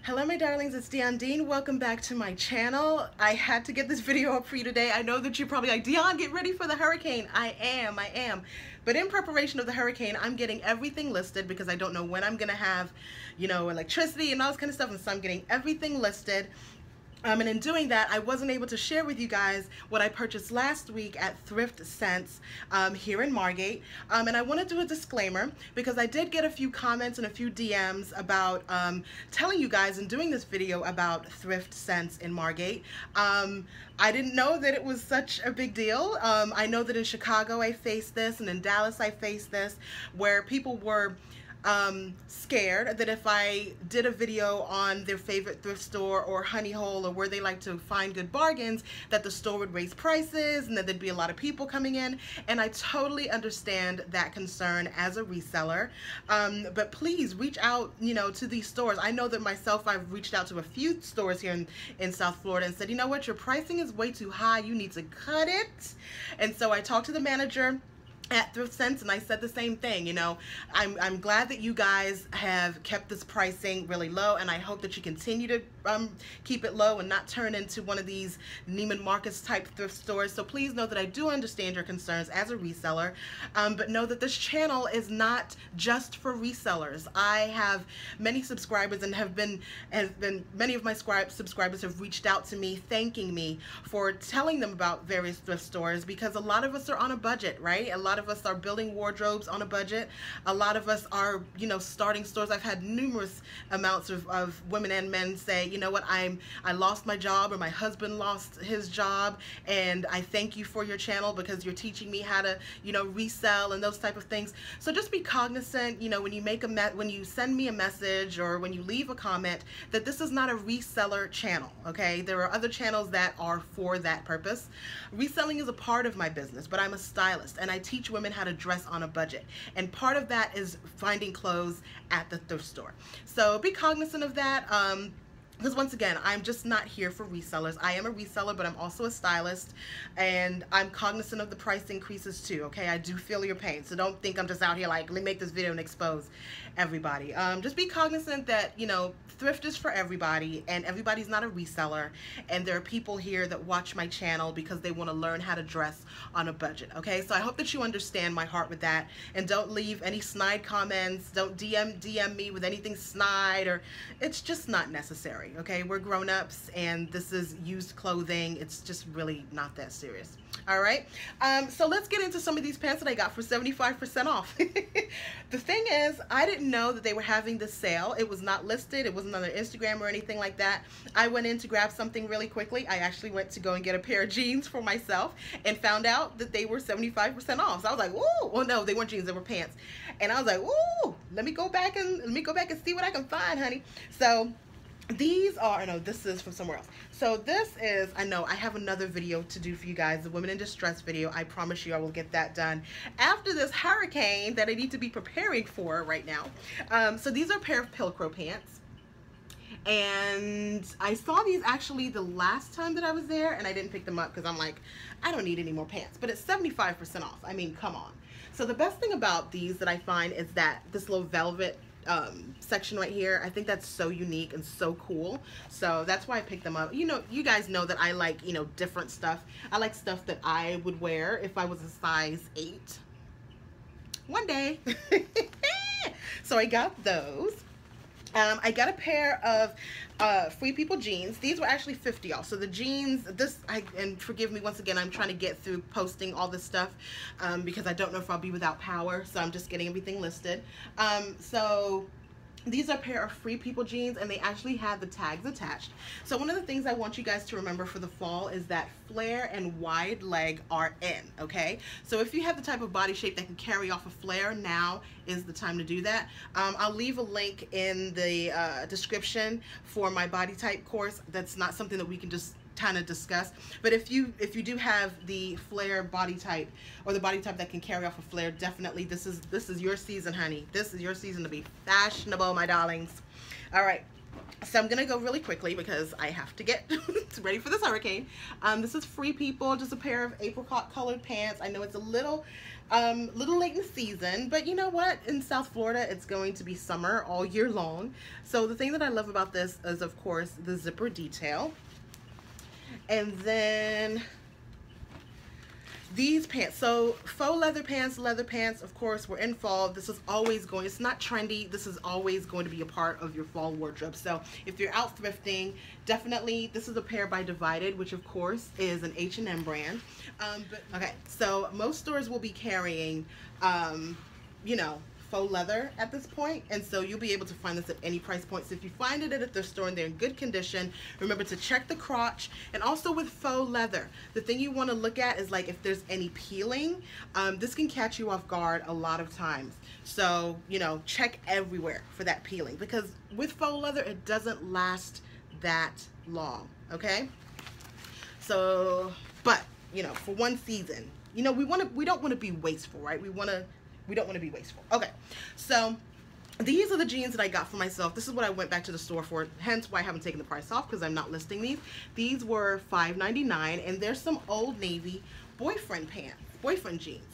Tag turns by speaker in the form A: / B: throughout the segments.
A: Hello my darlings, it's Dean. Welcome back to my channel. I had to get this video up for you today. I know that you're probably like, Dion, get ready for the hurricane. I am. But in preparation of the hurricane, I'm getting everything listed because I don't know when I'm gonna have, electricity and all this kind of stuff, and so I'm getting everything listed. And in doing that, I wasn't able to share with you guys what I purchased last week at Thrift here in Margate. And I want to do a disclaimer because I did get a few comments and a few DMs about telling you guys and doing this video about Thrift in Margate. I didn't know that it was such a big deal. I know that in Chicago I faced this, and in Dallas I faced this, where people were scared that if I did a video on their favorite thrift store or honey hole or where they like to find good bargains, that the store would raise prices and that there'd be a lot of people coming in. And I totally understand that concern as a reseller. But please reach out, to these stores. I know that myself, I've reached out to a few stores here in South Florida and said, you know what, your pricing is way too high. You need to cut it. And so I talked to the manager at Thrift and I said the same thing. I'm glad that you guys have kept this pricing really low, and I hope that you continue to keep it low and not turn into one of these Neiman Marcus type thrift stores. So please know that I do understand your concerns as a reseller, but know that this channel is not just for resellers. I have many subscribers and many of my subscribers have reached out to me thanking me for telling them about various thrift stores, because a lot of us are on a budget, right? A lot of us are building wardrobes on a budget. A lot of us are, starting stores. I've had numerous amounts of women and men say, you know what, I lost my job, or my husband lost his job, and I thank you for your channel because you're teaching me how to, resell and those type of things. So just be cognizant, when you when you send me a message or when you leave a comment, that this is not a reseller channel, okay? There are other channels that are for that purpose. Reselling is a part of my business, but I'm a stylist and I teach women how to dress on a budget, and part of that is finding clothes at the thrift store. So be cognizant of that. Because once again, I'm just not here for resellers. I am a reseller, but I'm also a stylist, and I'm cognizant of the price increases too, okay? I do feel your pain, so don't think I'm just out here like, let me make this video and expose everybody. Just be cognizant that, thrift is for everybody, and everybody's not a reseller, and there are people here that watch my channel because they want to learn how to dress on a budget, okay? So I hope that you understand my heart with that, and don't leave any snide comments, don't DM me with anything snide, or it's just not necessary. Okay, we're grown-ups and this is used clothing. It's just really not that serious. All right, so let's get into some of these pants that I got for 75% off. The thing is, I didn't know that they were having this sale. It was not listed. It wasn't on their Instagram or anything like that. I went in to grab something really quickly. I actually went to go and get a pair of jeans for myself and found out that they were 75% off. So I was like, "Ooh!" Well, no, they weren't jeans; they were pants. And I was like, "Ooh! Let me go back and see what I can find, honey." So these are, no, this is from somewhere else. So this is, I know I have another video to do for you guys, the Women in Distress video. I promise you I will get that done after this hurricane that I need to be preparing for right now. So these are a pair of Pilcro pants. And I saw these actually the last time that I was there, and I didn't pick them up because I'm like, I don't need any more pants. But it's 75% off. I mean, come on. So the best thing about these that I find is that this little velvet section right here, I think that's so unique and so cool. So that's why I picked them up. You guys know that I like, different stuff. I like stuff that I would wear if I was a size 8 one day. So I got those. I got a pair of Free People jeans. These were actually 50 off. So the jeans, and forgive me once again, I'm trying to get through posting all this stuff because I don't know if I'll be without power, so I'm just getting everything listed. So these are a pair of Free People jeans, and they actually have the tags attached. So one of the things I want you guys to remember for the fall is that flare and wide leg are in, okay? So if you have the type of body shape that can carry off a flare, now is the time to do that. I'll leave a link in the description for my body type course. That's not something that we can just kind of discuss, but if you do have the flare body type, or the body type that can carry off a flare, definitely this is your season, honey. This is your season to be fashionable, my darlings. All right, so I'm gonna go really quickly because I have to get ready for this hurricane. This is Free People, just a pair of apricot colored pants. I know it's a little Little late in the season, but you know what? In South Florida, it's going to be summer all year long. So the thing that I love about this is, of course, the zipper detail. And then these pants, so faux leather pants, of course, we're in fall. This is always going, it's not trendy, this is always going to be a part of your fall wardrobe. So if you're out thrifting, definitely, this is a pair by Divided, which of course is an H&M brand. Okay, so most stores will be carrying, you know, faux leather at this point, and so you'll be able to find this at any price point. So if you find it at a thrift store and they're in good condition, remember to check the crotch. And also with faux leather, the thing you want to look at is like if there's any peeling. This can catch you off guard a lot of times, so you know, check everywhere for that peeling, because with faux leather it doesn't last that long. Okay, so but you know, for one season, you know, we don't want to be wasteful, right? We don't want to be wasteful. Okay, so these are the jeans that I got for myself. This is what I went back to the store for, hence why I haven't taken the price off, because I'm not listing these. These were $5.99, and there's some Old Navy boyfriend pants, boyfriend jeans.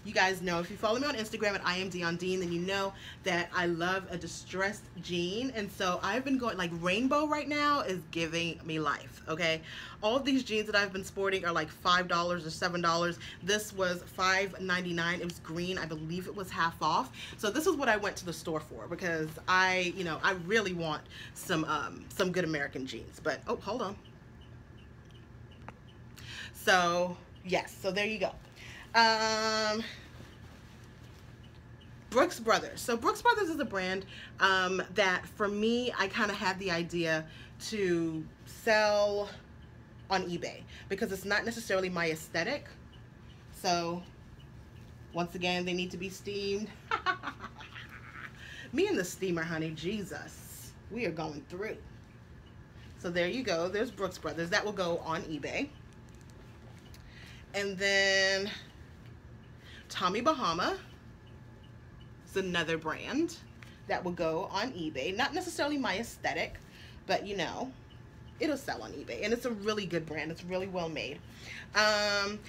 A: You guys know, if you follow me on Instagram at IamDionDean, then you know that I love a distressed jean. And so I've been going, like, rainbow right now is giving me life, okay? All of these jeans that I've been sporting are like $5 or $7. This was $5.99. It was green. I believe it was half off. So this is what I went to the store for, because I really want some good American jeans. But, oh, hold on. So, yes, so there you go. Brooks Brothers. So Brooks Brothers is a brand that for me, I kind of had the idea to sell on eBay, because it's not necessarily my aesthetic. So once again, they need to be steamed. Me and the steamer, honey, Jesus, we are going through. So there you go. There's Brooks Brothers. That will go on eBay. And then Tommy Bahama. It's another brand that will go on eBay. Not necessarily my aesthetic, but you know, it'll sell on eBay. And it's a really good brand. It's really well made.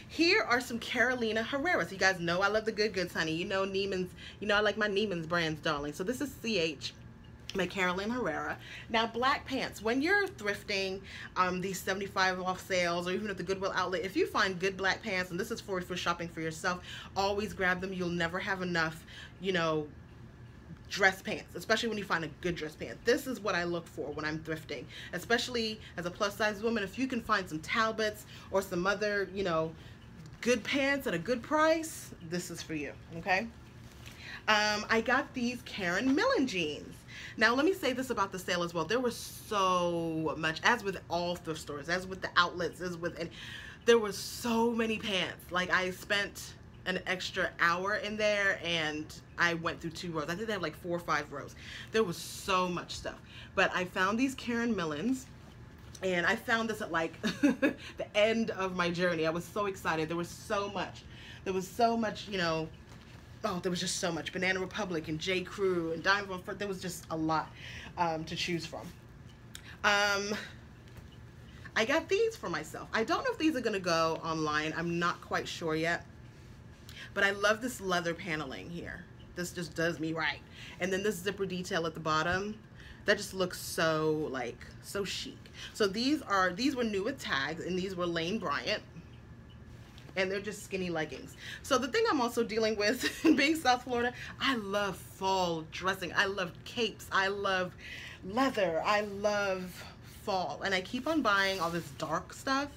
A: Here are some Carolina Herrera's. You guys know I love the good goods, honey. You know Neiman's, you know I like my Neiman's brands, darling. So this is CH. My Carolina Herrera. Now, black pants. When you're thrifting these 75 off sales, or even at the Goodwill outlet, if you find good black pants, and this is for shopping for yourself, always grab them. You'll never have enough, you know, dress pants, especially when you find a good dress pant. This is what I look for when I'm thrifting, especially as a plus size woman. If you can find some Talbots or some other, you know, good pants at a good price, this is for you, okay? I got these Karen Millen jeans. Now, let me say this about the sale as well. There was so much, as with all thrift stores, as with the outlets, there was so many pants. Like, I spent an extra hour in there, and I went through 2 rows. I think they had like 4 or 5 rows. There was so much stuff. But I found these Karen Millens, and I found this at like the end of my journey. I was so excited. There was so much. There was so much, you know. Oh, there was just so much. Banana Republic and J. Crew and Diamond Von Furth. There was just a lot to choose from. I got these for myself. I don't know if these are going to go online. I'm not quite sure yet. But I love this leather paneling here. This just does me right. And then this zipper detail at the bottom. That just looks so, like, so chic. So these were new with tags, and these were Lane Bryant. And they're just skinny leggings. So the thing I'm also dealing with, being South Florida, I love fall dressing. I love capes. I love leather. I love fall. And I keep on buying all this dark stuff.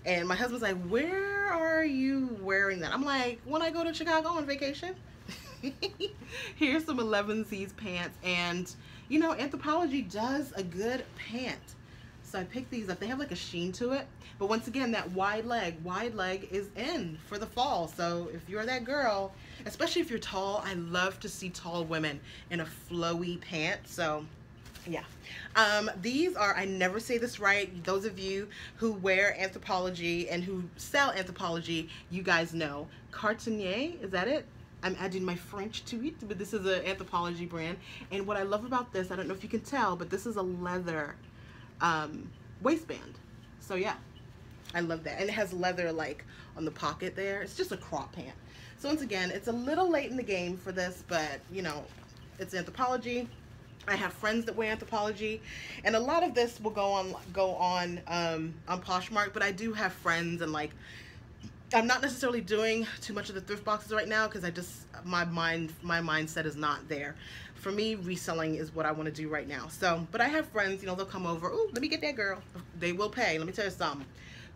A: And my husband's like, where are you wearing that? I'm like, when I go to Chicago on vacation. Here's some 11C's pants. And, you know, Anthropologie does a good pant. So I picked these up. They have like a sheen to it. But once again, that wide leg is in for the fall. So if you're that girl, especially if you're tall, I love to see tall women in a flowy pant. So yeah. These are, I never say this right. Those of you who wear Anthropologie and who sell Anthropologie, you guys know. Cartonier, is that it? I'm adding my French to it, but this is an Anthropologie brand. And what I love about this, I don't know if you can tell, but this is a leather waistband. So yeah, I love that. And it has leather like on the pocket there. It's just a crop pant. So once again, it's a little late in the game for this, but you know, it's Anthropologie. I have friends that wear Anthropologie, and a lot of this will go on Poshmark, but I do have friends, and like, I'm not necessarily doing too much of the thrift boxes right now because my mindset is not there. For me, reselling is what I want to do right now. So, but I have friends, you know, they'll come over. Oh, let me get that girl. They will pay. Let me tell you something.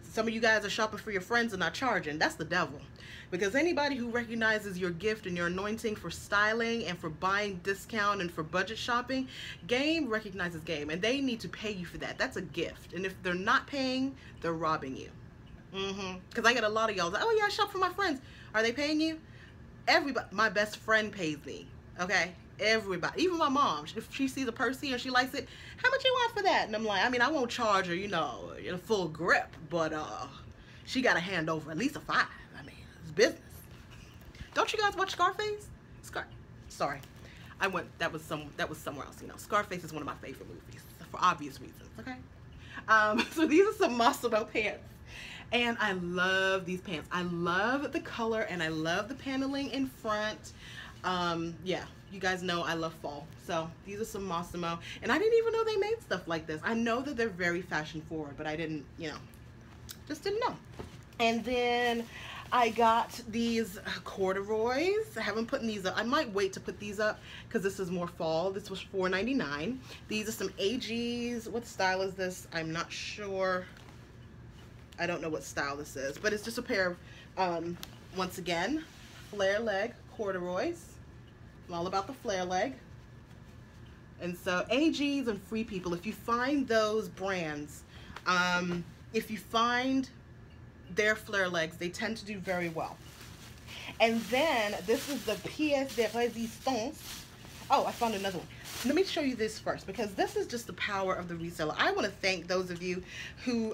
A: Some of you guys are shopping for your friends and not charging. That's the devil. Because anybody who recognizes your gift and your anointing for styling and for buying discount and for budget shopping, game recognizes game, and they need to pay you for that. That's a gift. And if they're not paying, they're robbing you. Because I get a lot of y'all like, oh yeah, I shop for my friends. Are they paying you? Everybody, my best friend pays me. Okay? Everybody, even my mom, if she sees a Percy and she likes it, how much you want for that? And I'm like, I mean, I won't charge her, you know, in a full grip, but she got to hand over at least a $5. I mean, it's business. Don't you guys watch Scarface? Sorry, that was somewhere else. You know, Scarface is one of my favorite movies for obvious reasons. Okay, so these are some Massimo pants. And I love these pants. I love the color and I love the paneling in front. Yeah, you guys know I love fall. So these are some Massimo. And I didn't even know they made stuff like this. I know that they're very fashion forward, but I didn't, you know, just didn't know. And then I got these corduroys. I haven't put these up. I might wait to put these up because this is more fall. This was $4.99. These are some AGs. What style is this? I'm not sure. I don't know what style this is, but it's just a pair of, once again, flare leg corduroys. I'm all about the flare leg. And so AGs and Free People, if you find those brands, if you find their flare legs, they tend to do very well. And then this is the pièce de résistance. Oh, I found another one. Let me show you this first because this is just the power of the reseller. I want to thank those of you who,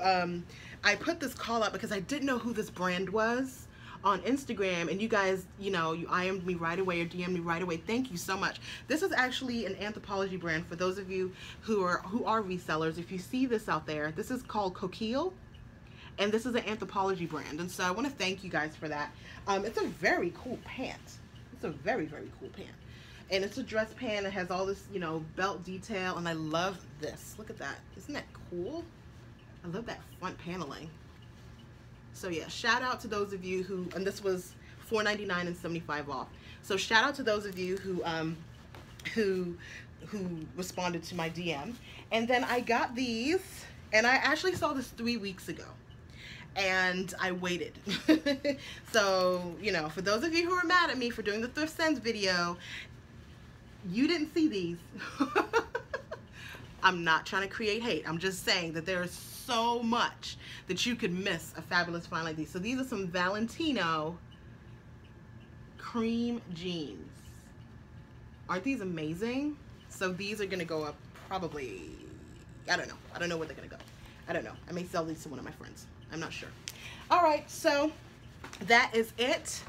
A: I put this call out because I didn't know who this brand was on Instagram, and you guys, you know, you IM'd me right away or DM'd me right away. Thank you so much. This is actually an Anthropologie brand for those of you who are resellers. If you see this out there, this is called Coquille, and this is an Anthropologie brand, and so I want to thank you guys for that. It's a very cool pant. It's a very, very cool pant. And it's a dress pant. It has all this, you know, belt detail, and I love this. Look at that. Isn't that cool? I love that front paneling. So yeah, shout out to those of you who, and this was $4.99 and 75 off. So shout out to those of you who responded to my DM. And then I got these, and I actually saw this 3 weeks ago, and I waited. So, you know, for those of you who are mad at me for doing the Thrift Sends video, you didn't see these. I'm not trying to create hate. I'm just saying that there is so much that you could miss a fabulous find like these. So these are some Valentino cream jeans. Aren't these amazing? So these are gonna go up probably, I don't know. I don't know where they're gonna go. I don't know. I may sell these to one of my friends. I'm not sure. All right, so that is it.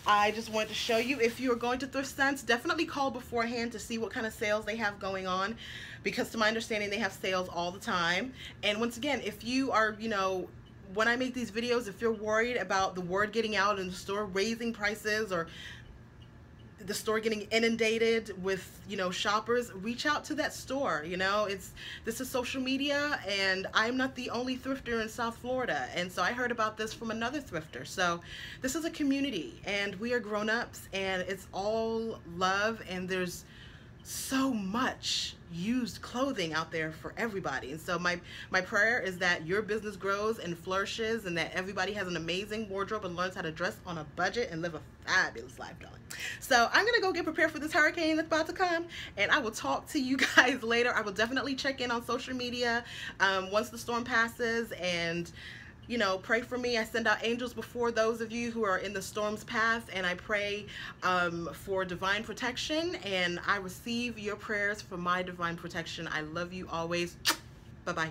A: I just wanted to show you, if you're going to Thrift Sense, definitely call beforehand to see what kind of sales they have going on, because to my understanding, they have sales all the time. And once again, if you are, you know, when I make these videos, if you're worried about the word getting out in the store, raising prices, or the store getting inundated with, you know, shoppers, reach out to that store. You know, this is social media, and I'm not the only thrifter in South Florida, and so I heard about this from another thrifter. So this is a community, and we are grown-ups, and it's all love, and there's so much used clothing out there for everybody. And so my prayer is that your business grows and flourishes, and that everybody has an amazing wardrobe and learns how to dress on a budget and live a fabulous life, darling. So I'm gonna go get prepared for this hurricane that's about to come, and I will talk to you guys later. I will definitely check in on social media once the storm passes, and you know, pray for me. I send out angels before those of you who are in the storm's path, and I pray for divine protection, and I receive your prayers for my divine protection. I love you always. Bye-bye.